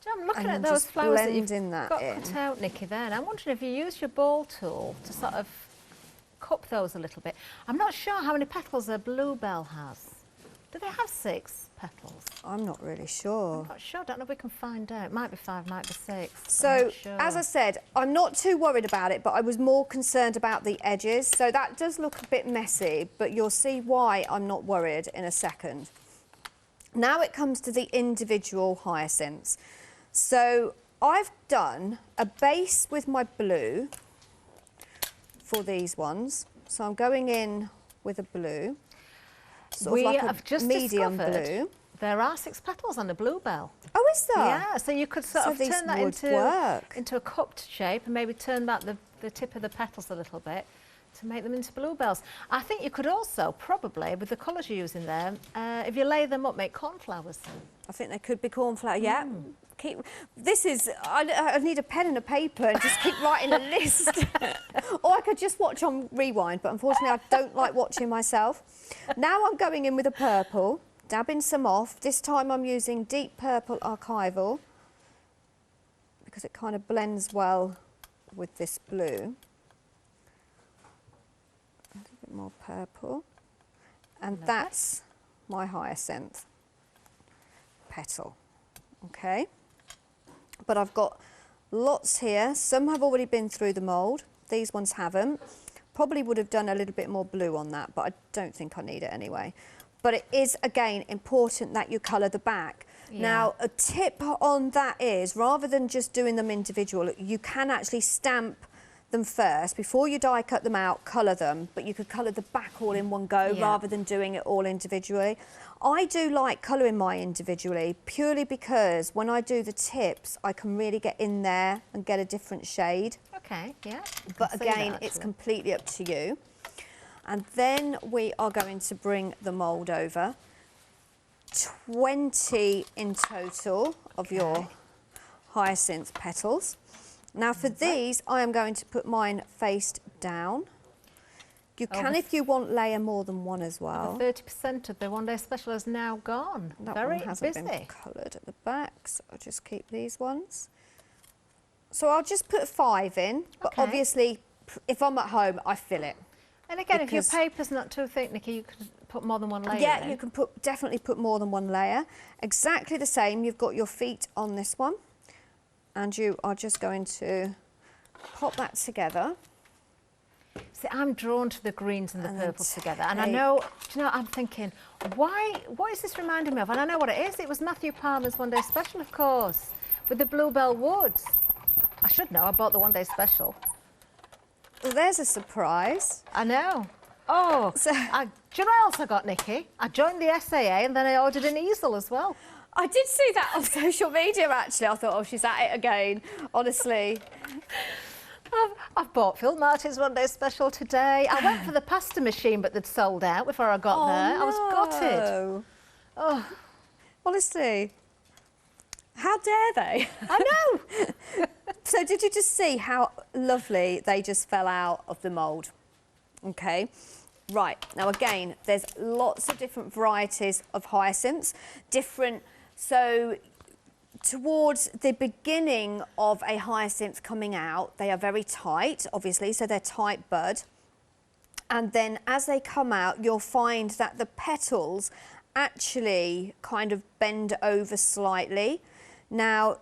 I'm looking at those flowers that you've got cut out, Nikki, there, and I'm wondering if you use your ball tool to sort of cup those a little bit. I'm not sure how many petals a bluebell has. Do they have 6 petals? I'm not really sure. I'm not sure. I don't know if we can find out. It might be 5, might be 6. So, as I said, I'm not too worried about it, but I was more concerned about the edges. So that does look a bit messy, but you'll see why I'm not worried in a second. Now it comes to the individual hyacinths. So I've done a base with my blue for these ones. So I'm going in with a blue. We have just medium blue. There are 6 petals on the bluebell. Oh, is there? Yeah, so you could sort of turn that into a cupped shape and maybe turn back the tip of the petals a little bit to make them into bluebells. I think you could also probably, with the colours you're using there, if you lay them up, make cornflowers. I think they could be cornflower, yeah. I need a pen and a paper and just keep writing a list. Or I could just watch on rewind, but unfortunately I don't like watching myself. Now I'm going in with a purple, dabbing some off. This time I'm using deep purple archival because it kind of blends well with this blue. A little bit more purple. And that's my hyacinth petal. Okay. But I've got lots here. Some have already been through the mould. These ones haven't. Probably would have done a little bit more blue on that, but I don't think I need it anyway. But it is, again, important that you colour the back. Yeah. Now, a tip on that is, rather than just doing them individual, you can actually stamp them first. Before you die cut them out, colour them, but you could colour the back all in one go rather than doing it all individually. I do like colouring mine individually purely because when I do the tips, I can really get in there and get a different shade. Okay, yeah. But again, it's completely up to you. And then we are going to bring the mould over. 20 in total of your hyacinth petals. Now for these, I am going to put mine faced down. You can, if you want, layer more than one as well. 30% of the one-day special is now gone. That Very one hasn't busy. been coloured at the back, so I'll just keep these ones. So I'll just put 5 in, but Okay. obviously if I'm at home, I fill it. And again, if your Because- paper's not too thick, Nikki, you could put more than one layer Yeah, in. you can definitely put more than one layer. Exactly the same, you've got your feet on this one, and you are just going to pop that together. See, I'm drawn to the greens and the And then purples together. And I take- know, do you know, I'm thinking, what is this reminding me of? And I know what it is. It was Matthew Palmer's One Day Special, of course, with the Bluebell Woods. I should know, I bought the One Day Special. Well, there's a surprise. I know. Oh, So- do you know what else I got, Nikki? I joined the SAA and then I ordered an easel as well. I did see that on social media, actually. I thought, oh, she's at it again, honestly. I've bought Phil Martin's One Day Special today. I went for the pasta machine, but they'd sold out before I got there. I was gutted. no. Oh, Honestly. How dare they? I know. So did you just see how lovely they just fell out of the mould? Okay. Right. Now, again, there's lots of different varieties of hyacinths. So towards the beginning of a hyacinth coming out, they are very tight, obviously, so they're tight bud. And then as they come out, you'll find that the petals actually kind of bend over slightly. Now,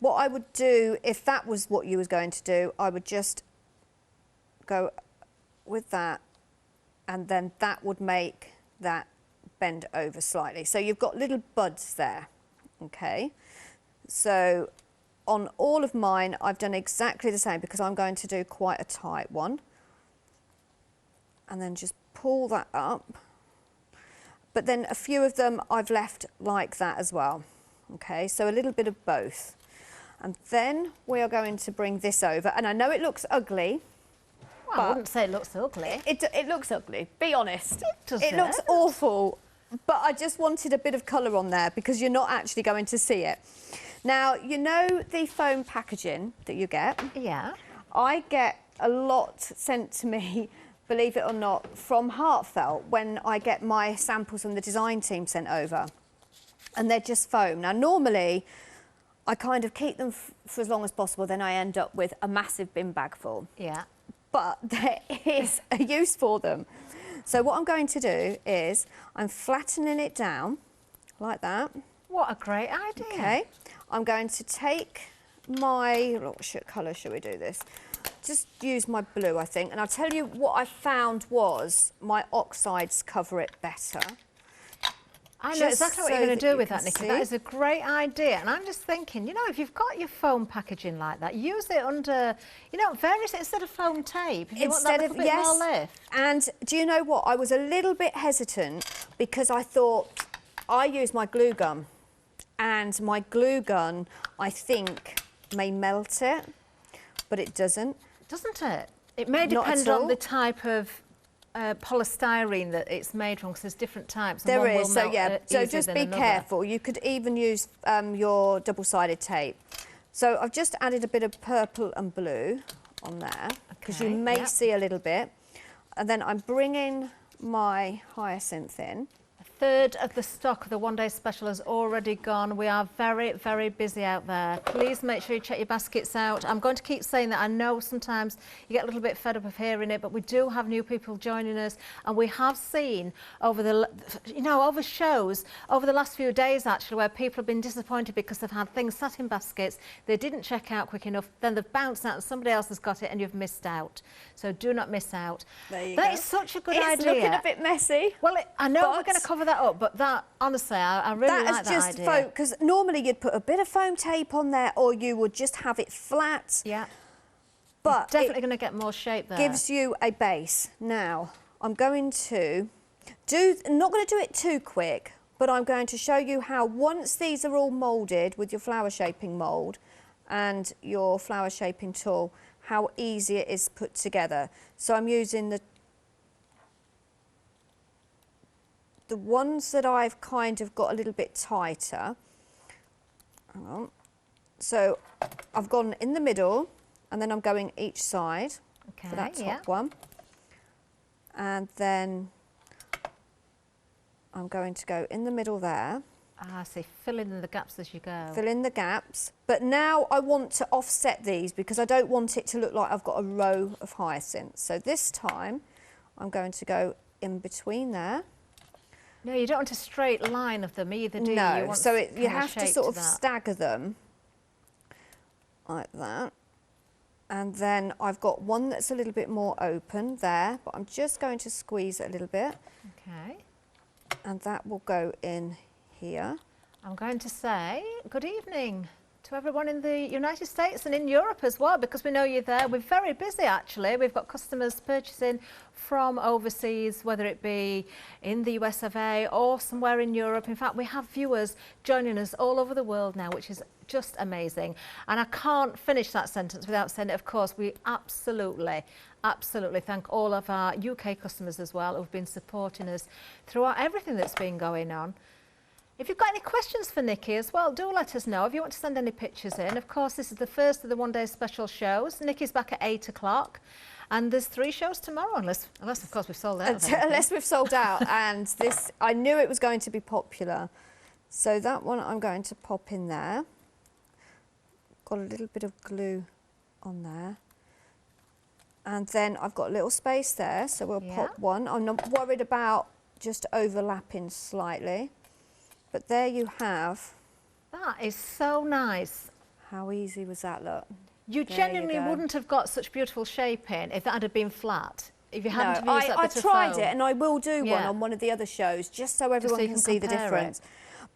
what I would do, if that was what you was going to do, I would just go with that, and then that would make that bend over slightly. So you've got little buds there, okay? So on all of mine, I've done exactly the same because I'm going to do quite a tight one. And then just pull that up. But then a few of them I've left like that as well. Okay, so a little bit of both. And then we are going to bring this over. And I know it looks ugly. Well, I wouldn't say it looks ugly. It looks ugly, be honest. does It looks awful. But I just wanted a bit of colour on there because you're not actually going to see it. Now, you know the foam packaging that you get? Yeah. I get a lot sent to me, believe it or not, from Heartfelt when I get my samples from the design team sent over. And they're just foam. Now, normally, I kind of keep them for as long as possible, then I end up with a massive bin bag full. Yeah. But there is a use for them. So what I'm going to do is I'm flattening it down like that. What a great idea. Okay. I'm going to take my, what colour should we do this? Just use my blue, I think. And I'll tell you what I found was my oxides cover it better. I know Just exactly what so you're going that to do you with can that, Nikki. see. That is a great idea. And I'm just thinking, you know, if you've got your foam packaging like that, use it under, you know, various, instead of foam tape. If you want that little bit more lift. And do you know what? I was a little bit hesitant because I thought I use my glue gun, and my glue gun, I think, may melt it, but it doesn't. Doesn't it? It may Not at depend on all. the type of polystyrene that it's made from, because there's different types. And There one will is, so melt, yeah. So easier just than be another. careful. You could even use your double-sided tape. So I've just added a bit of purple and blue on there because you Okay, may yep. see a little bit. And then I'm bringing my hyacinth in. A third of the stock of the One Day Special has already gone. We are very, very busy out there. Please make sure you check your baskets out. I'm going to keep saying that. I know sometimes you get a little bit fed up of hearing it, but we do have new people joining us, and we have seen over the, you know, over shows over the last few days actually, where people have been disappointed because they've had things sat in baskets, they didn't check out quick enough, then they've bounced out and somebody else has got it and you've missed out. So do not miss out. There you That go. is such a good It's idea. looking a bit messy. Well, I know we're but- going to cover that up, but that, honestly, I really like that just idea. foam, because normally you'd put a bit of foam tape on there, or you would just have it flat. Yeah, But definitely it going to get more shape there. gives you a base. Now, I'm going to not going to do it too quick, but I'm going to show you how once these are all moulded with your flower shaping mould and your flower shaping tool, how easy it is put together. So I'm using the ones that I've kind of got a little bit tighter. Hang on. So I've gone in the middle, and then I'm going each side Okay, for that top yeah. one. And then I'm going to go in the middle there. Ah, I see, fill in the gaps as you go. Fill in the gaps. But now I want to offset these because I don't want it to look like I've got a row of hyacinths. So this time I'm going to go in between there. No, you don't want a straight line of them either, do you? No, You want so you have to sort of that. stagger them like that. And then I've got one that's a little bit more open there, but I'm just going to squeeze it a little bit. Okay. And that will go in here. I'm going to say good evening to everyone in the United States and in Europe as well, because we know you're there. We're very busy actually. We've got customers purchasing from overseas, whether it be in the US of A or somewhere in Europe. In fact, we have viewers joining us all over the world now, which is just amazing. And I can't finish that sentence without saying it, of course, we absolutely thank all of our UK customers as well who've been supporting us throughout everything that's been going on. If you've got any questions for Nikki as well, do let us know. If you want to send any pictures in, of course, this is the first of the one-day special shows. Nikki's back at 8 o'clock, and there's 3 shows tomorrow, unless of course, we've sold out. Unless we've sold out, and this, I knew it was going to be popular. So that one I'm going to pop in there. Got a little bit of glue on there. And then I've got a little space there, so we'll pop one. I'm not worried about just overlapping slightly. But there you have. That is so nice. How easy was that, look? You genuinely wouldn't have got such beautiful shape in if that had been flat. If you hadn't used that bit of foam. I tried it, and I will do one on one of the other shows, just so everyone can see the difference.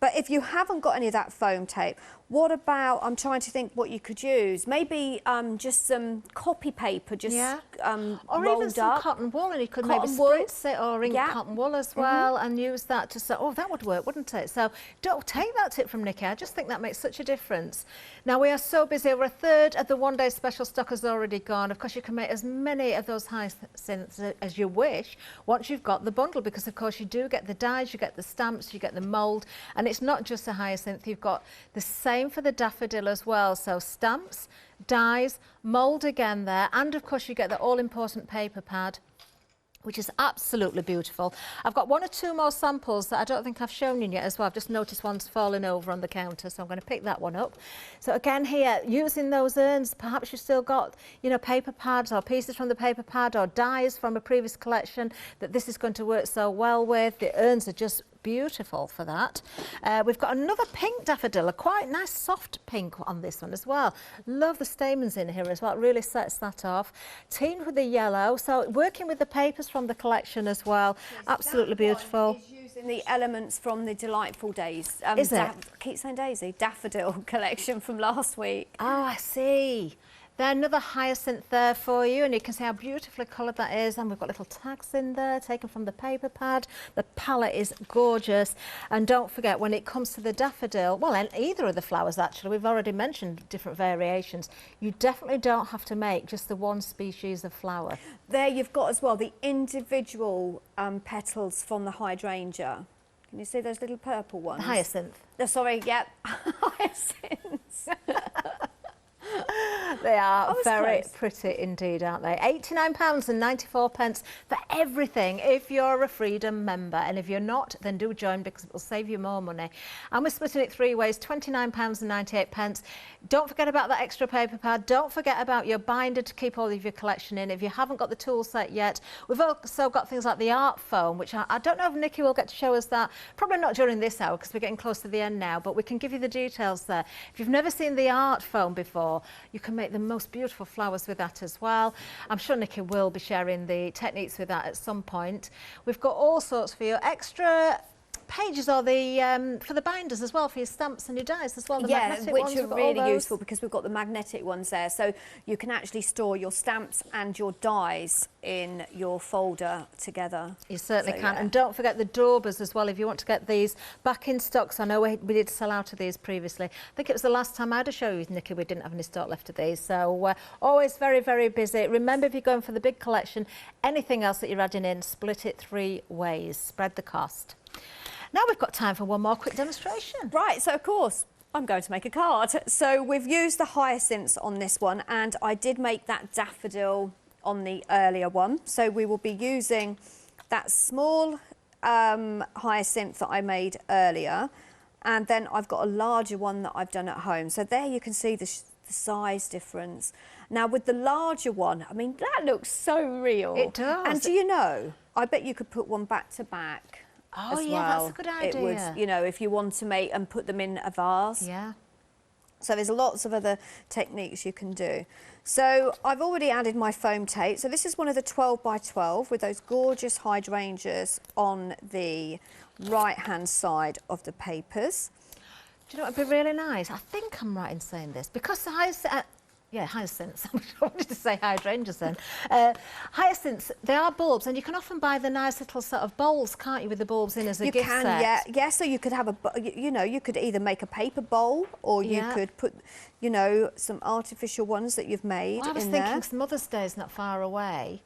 But if you haven't got any of that foam tape, what about, I'm trying to think what you could use. Maybe just some copy paper, just or rolled even some up. Cotton wool, and you could maybe spritz it or ink cotton wool as well and use that to say, oh, that would work, wouldn't it? So don't take that tip from Nikki. I just think that makes such a difference. Now, we are so busy. Over a third of the one-day special stock has already gone. Of course, you can make as many of those hyacinths as you wish once you've got the bundle, because, of course, you do get the dies, you get the stamps, you get the mould, and it's not just a hyacinth. You've got the same for the daffodil as well. So stamps, dies, mould again there, and, of course, you get the all-important paper pad, which is absolutely beautiful. I've got 1 or 2 more samples that I don't think I've shown you yet as well. I've just noticed one's fallen over on the counter, so I'm going to pick that one up. So again here, using those urns, perhaps you've still got, you know, paper pads or pieces from the paper pad or dies from a previous collection that this is going to work so well with. The urns are just beautiful for that. We've got another pink daffodil, a quite nice soft pink on this one as well. Love the stamens in here as well, it really sets that off. Teamed with the yellow, so working with the papers from the collection as well. Yes, absolutely beautiful. Is using the elements from the Delightful Days. Is it? Keep saying Daisy, Daffodil collection from last week. Oh, I see. Then another hyacinth there for you, and you can see how beautifully coloured that is, and we've got little tags in there taken from the paper pad. The palette is gorgeous, and don't forget, when it comes to the daffodil, well, and either of the flowers actually, we've already mentioned different variations, you definitely don't have to make just the one species of flower. There you've got as well the individual petals from the hydrangea. Can you see those little purple ones? The hyacinth. Oh, sorry, yep, hyacinths. They are very pretty indeed, aren't they? £89.94 for everything if you're a Freedom member, and if you're not, then do join, because it will save you more money. And we're splitting it 3 ways, £29.98. Don't forget about that extra paper pad. Don't forget about your binder to keep all of your collection in. If you haven't got the tool set yet, we've also got things like the art foam, which I don't know if Nikki will get to show us that. Probably not during this hour, because we're getting close to the end now, but we can give you the details there. If you've never seen the art foam before, you can make the most beautiful flowers with that as well. I'm sure Nikki will be sharing the techniques with that at some point. We've got all sorts for you. Extra pages or the for the binders as well, for your stamps and your dies as well. The magnetic which ones, are really useful because we've got the magnetic ones there, so you can actually store your stamps and your dies in your folder together. You certainly can. And don't forget the daubers as well, if you want to get these back in stock. So I know we did sell out of these previously. I think it was the last time I had a show with Nikki, we didn't have any stock left of these. So always very, very busy. Remember, if you're going for the big collection, anything else that you're adding in, split it 3 ways, spread the cost. Now we've got time for one more quick demonstration. Right, so of course, I'm going to make a card. So we've used the hyacinths on this one, and I did make that daffodil on the earlier one. So we will be using that small hyacinth that I made earlier. And then I've got a larger one that I've done at home. So there you can see the size difference. Now with the larger one, I mean, that looks so real. It does. And do you know, I bet you could put one back to back. Oh as yeah, well. that's a good idea. It would, you know, if you want to make and put them in a vase. Yeah. So there's lots of other techniques you can do. So I've already added my foam tape. So this is one of the 12 by 12 with those gorgeous hydrangeas on the right-hand side of the papers. Do you know what would be really nice? I think I'm right in saying this, because the hyacinths, I wanted to say hydrangeas then. Hyacinths, they are bulbs, and you can often buy the nice little sort of bowls, can't you, with the bulbs in as a gift set? You can, yeah. So you could have you know, you could either make a paper bowl, or you could put, you know, some artificial ones that you've made in there. I was thinking Mother's Day is not far away.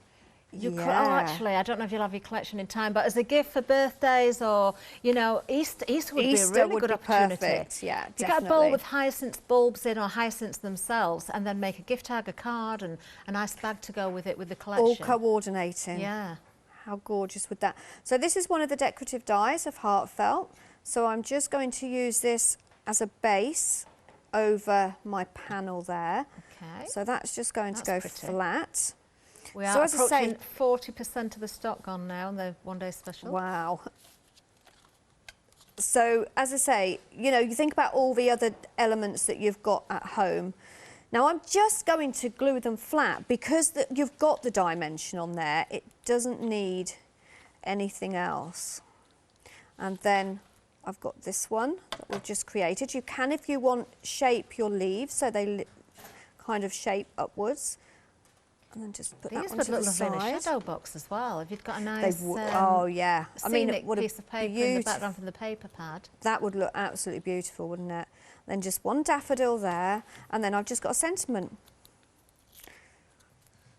You could, actually, I don't know if you'll have your collection in time, but as a gift for birthdays or, you know, Easter would be a really good opportunity. Perfect. Yeah, definitely. You get a bowl with hyacinth bulbs in, or hyacinths themselves, and then make a gift tag, a card, and a nice bag to go with it with the collection. All coordinating. Yeah. How gorgeous would that? So this is one of the decorative dies of Heartfelt. So I'm just going to use this as a base over my panel there. Okay. So that's just going to go flat. We are approaching 40% of the stock gone now on the one-day special. Wow. So, as I say, you know, you think about all the other elements that you've got at home. Now, I'm just going to glue them flat because you've got the dimension on there. It doesn't need anything else. And then I've got this one that we've just created. You can, if you want, shape your leaves so they kind of shape upwards. And then just put that onto the side. These would look lovely in a shadow box as well. If you've got a nice, oh yeah, I mean, it would piece of paper in the background from the paper pad. That would look absolutely beautiful, wouldn't it? Then just one daffodil there, and then I've just got a sentiment.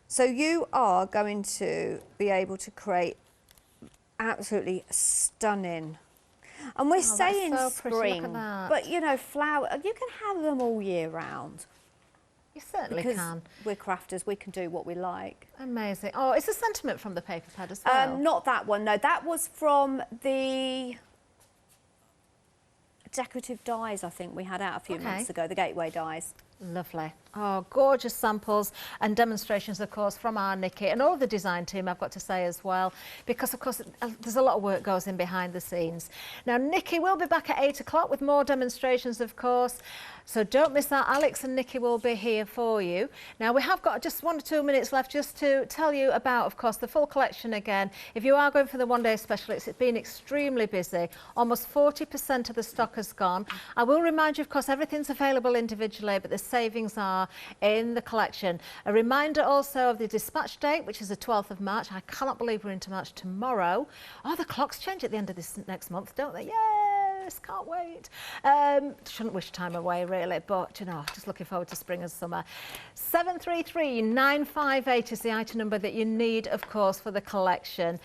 So you are going to be able to create absolutely stunning. And we're saying so spring, but you know, flower. You can have them all year round. You certainly can. We're crafters, we can do what we like. Amazing. Oh, is the sentiment from the paper pad as well? Not that one, no. That was from the decorative dies, I think we had out a few months ago, the gateway dies. Lovely. Oh, gorgeous samples and demonstrations, of course, from our Nikki and all the design team, I've got to say as well, because, of course, there's a lot of work goes in behind the scenes. Now, Nikki will be back at 8 o'clock with more demonstrations, of course, so don't miss that. Alex and Nikki will be here for you. Now, we have got just 1 or 2 minutes left just to tell you about, of course, the full collection again. If you are going for the one-day special, it's been extremely busy. Almost 40% of the stock has gone. I will remind you, of course, everything's available individually, but the savings are in the collection. A reminder also of the dispatch date, which is the 12th of March. I cannot believe we're into March tomorrow. Oh, the clocks change at the end of this next month, don't they? Yes, can't wait. Shouldn't wish time away, really, but, you know, just looking forward to spring and summer. 733-958 is the item number that you need, of course, for the collection.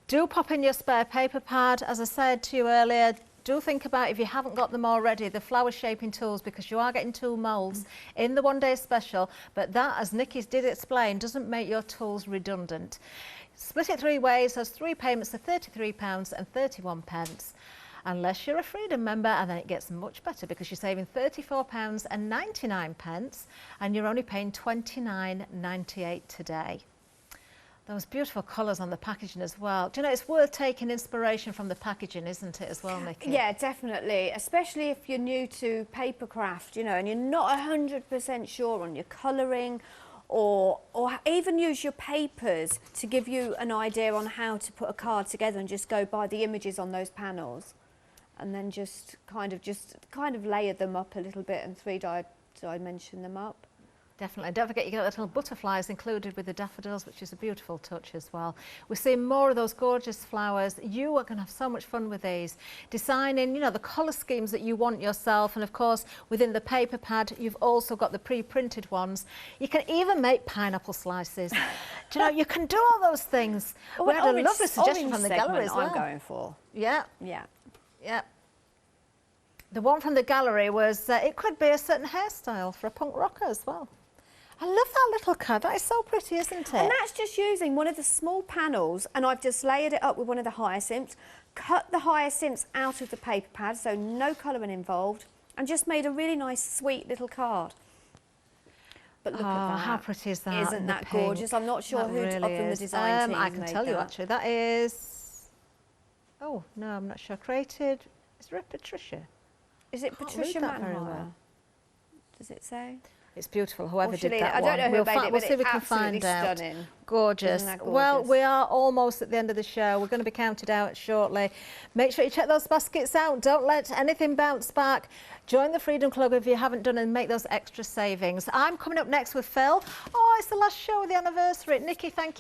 Do pop in your spare paper pad. As I said to you earlier, do think about, if you haven't got them already, the flower shaping tools, because you are getting tool moulds in the one-day special, but that, as Nikki did explain, doesn't make your tools redundant. Split it 3 ways, there's 3 payments of £33.31, unless you're a Freedom member, and then it gets much better because you're saving £34.99 and you're only paying £29.98 today. Those beautiful colours on the packaging as well. Do you know, it's worth taking inspiration from the packaging, isn't it, as well, Nikki? Yeah, definitely, especially if you're new to paper craft, you know, and you're not 100% sure on your colouring, or even use your papers to give you an idea on how to put a card together, and just go by the images on those panels, and then just kind of layer them up a little bit and 3-dimension them up. Definitely. Don't forget, you get little butterflies included with the daffodils, which is a beautiful touch as well. We're seeing more of those gorgeous flowers. You are going to have so much fun with these, designing, you know, the colour schemes that you want yourself. And of course, within the paper pad, you've also got the pre-printed ones. You can even make pineapple slices. Do you know, you can do all those things. Oh, we had a lovely suggestion from the gallery as well. I'm going for. Yeah. Yeah. Yeah. The one from the gallery was, it could be a certain hairstyle for a punk rocker as well. I love that little card. That is so pretty, isn't it? And that's just using one of the small panels, and I've just layered it up with one of the hyacinths, cut the hyacinths out of the paper pad, so no colouring involved, and just made a really nice, sweet little card. But look at that. How pretty is that? Isn't that gorgeous? I'm not sure who really of them the design team I can made tell you that. actually, that is, oh no, I'm not sure. Created, is there a Patricia? Is it Can't Patricia read that very Manhire? well. Does it say? It's beautiful, whoever did Shalene, that I one. don't know who We'll, made it, we'll but see if we it's can find absolutely out. stunning. Gorgeous. Isn't that Well, gorgeous? we are almost at the end of the show. We're going to be counted out shortly. Make sure you check those baskets out. Don't let anything bounce back. Join the Freedom Club if you haven't done and make those extra savings. I'm coming up next with Phil. Oh, it's the last show of the anniversary. Nikki, thank you.